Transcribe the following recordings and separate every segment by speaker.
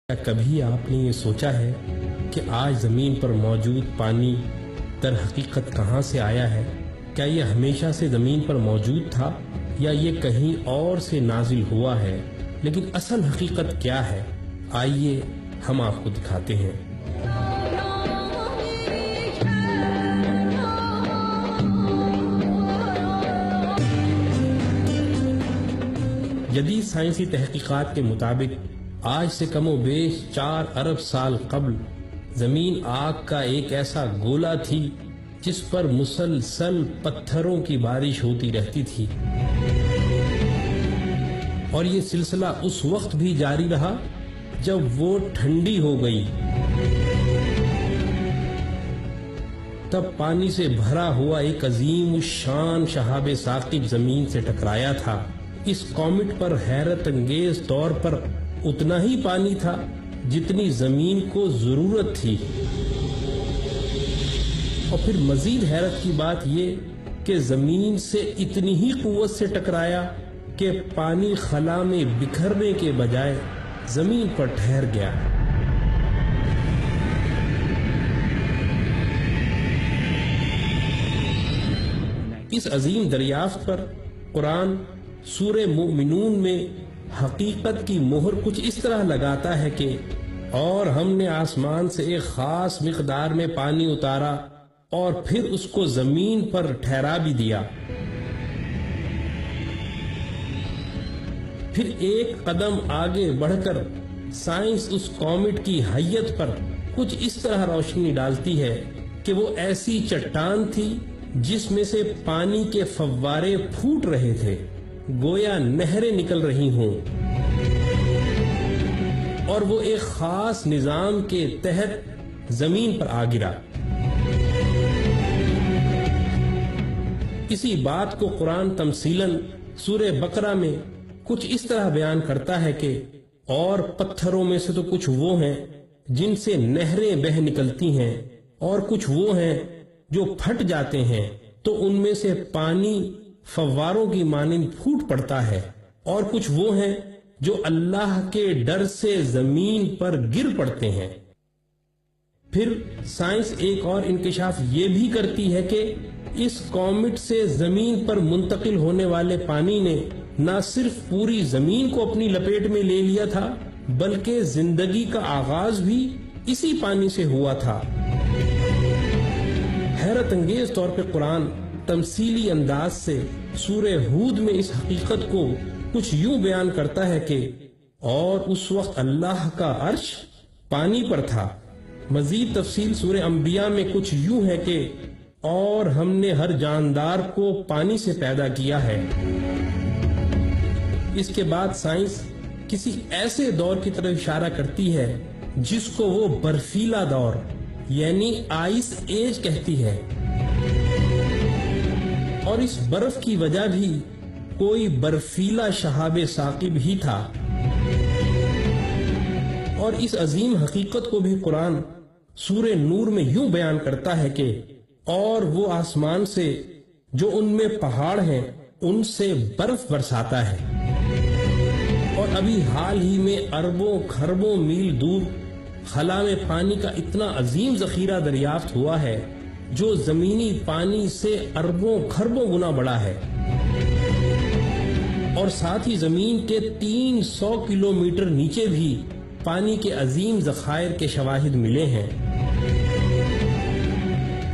Speaker 1: کیا کبھی آپ نے یہ سوچا ہے کہ آج زمین پر موجود پانی در حقیقت کہاں سے آیا ہے؟ کیا یہ ہمیشہ سے زمین پر موجود تھا یا یہ کہیں اور سے نازل ہوا ہے؟ لیکن اصل حقیقت کیا ہے؟ آئیے ہم آپ کو دکھاتے ہیں۔ جدید سائنسی تحقیقات کے مطابق آج سے کم و بیش 4 ارب سال قبل زمین آگ کا ایک ایسا گولا تھی جس پر مسلسل پتھروں کی بارش ہوتی رہتی تھی، اور یہ سلسلہ اس وقت بھی جاری رہا جب وہ ٹھنڈی ہو گئی۔ تب پانی سے بھرا ہوا ایک عظیم الشان شہاب ثاقب زمین سے ٹکرایا تھا۔ اس کومٹ پر حیرت انگیز طور پر اتنا ہی پانی تھا جتنی زمین کو ضرورت تھی، اور پھر مزید حیرت کی بات یہ کہ زمین سے اتنی ہی قوت سے ٹکرایا کہ پانی خلا میں بکھرنے کے بجائے زمین پر ٹھہر گیا۔ اس عظیم دریافت پر قرآن سورہ مومنون میں حقیقت کی مہر کچھ اس طرح لگاتا ہے کہ اور ہم نے آسمان سے ایک خاص مقدار میں پانی اتارا اور پھر اس کو زمین پر ٹھہرا بھی دیا۔ پھر ایک قدم آگے بڑھ کر سائنس اس کومٹ کی حیت پر کچھ اس طرح روشنی ڈالتی ہے کہ وہ ایسی چٹان تھی جس میں سے پانی کے فوارے پھوٹ رہے تھے، گویا نہریں نکل رہی ہوں، اور وہ ایک خاص نظام کے تحت زمین پر آ گرا۔ اسی بات کو قرآن تمثیلاً سورہ بقرہ میں کچھ اس طرح بیان کرتا ہے کہ اور پتھروں میں سے تو کچھ وہ ہیں جن سے نہریں بہہ نکلتی ہیں، اور کچھ وہ ہیں جو پھٹ جاتے ہیں تو ان میں سے پانی فواروں کی مانند پھوٹ پڑتا ہے، اور کچھ وہ ہیں جو اللہ کے ڈر سے زمین پر گر پڑتے ہیں۔ پھر سائنس ایک اور انکشاف یہ بھی کرتی ہے کہ اس کومٹ سے زمین پر منتقل ہونے والے پانی نے نہ صرف پوری زمین کو اپنی لپیٹ میں لے لیا تھا بلکہ زندگی کا آغاز بھی اسی پانی سے ہوا تھا۔ حیرت انگیز طور پہ قرآن تمثیلی انداز سے سورہ ہود میں اس حقیقت کو کچھ یوں بیان کرتا ہے کہ اور اس وقت اللہ کا عرش پانی پر تھا۔ مزید تفصیل سورہ انبیاء میں کچھ یوں ہے کہ اور ہم نے ہر جاندار کو پانی سے پیدا کیا ہے۔ اس کے بعد سائنس کسی ایسے دور کی طرف اشارہ کرتی ہے جس کو وہ برفیلا دور یعنی آئس ایج کہتی ہے، اور اس برف کی وجہ بھی کوئی برفیلا شہاب ثاقب ہی تھا۔ اور اس عظیم حقیقت کو بھی قرآن سورہ نور میں یوں بیان کرتا ہے کہ اور وہ آسمان سے جو ان میں پہاڑ ہیں ان سے برف برساتا ہے، اور ابھی حال ہی میں اربوں کھربوں میل دور خلا میں پانی کا اتنا عظیم ذخیرہ دریافت ہوا ہے جو زمینی پانی سے اربوں کھربوں گنا بڑا ہے، اور ساتھ ہی زمین کے 300 کلومیٹر نیچے بھی پانی کے عظیم ذخائر کے شواہد ملے ہیں۔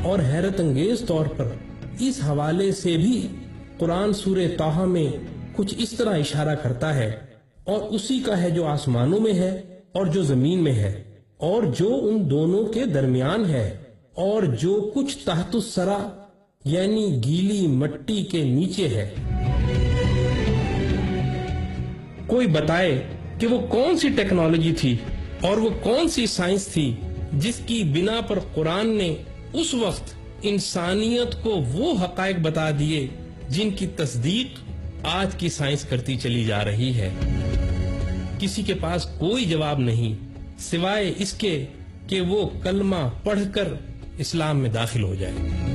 Speaker 1: اور حیرت انگیز طور پر اس حوالے سے بھی قرآن سورہ طٰہٰ میں کچھ اس طرح اشارہ کرتا ہے، اور اسی کا ہے جو آسمانوں میں ہے اور جو زمین میں ہے اور جو ان دونوں کے درمیان ہے اور جو کچھ تحت الثری یعنی گیلی مٹی کے نیچے ہے۔ کوئی بتائے کہ وہ کون سی ٹیکنالوجی تھی اور وہ کون سی سائنس تھی جس کی بنا پر قرآن نے اس وقت انسانیت کو وہ حقائق بتا دیے جن کی تصدیق آج کی سائنس کرتی چلی جا رہی ہے۔ کسی کے پاس کوئی جواب نہیں سوائے اس کے کہ وہ کلمہ پڑھ کر اسلام میں داخل ہو جائے۔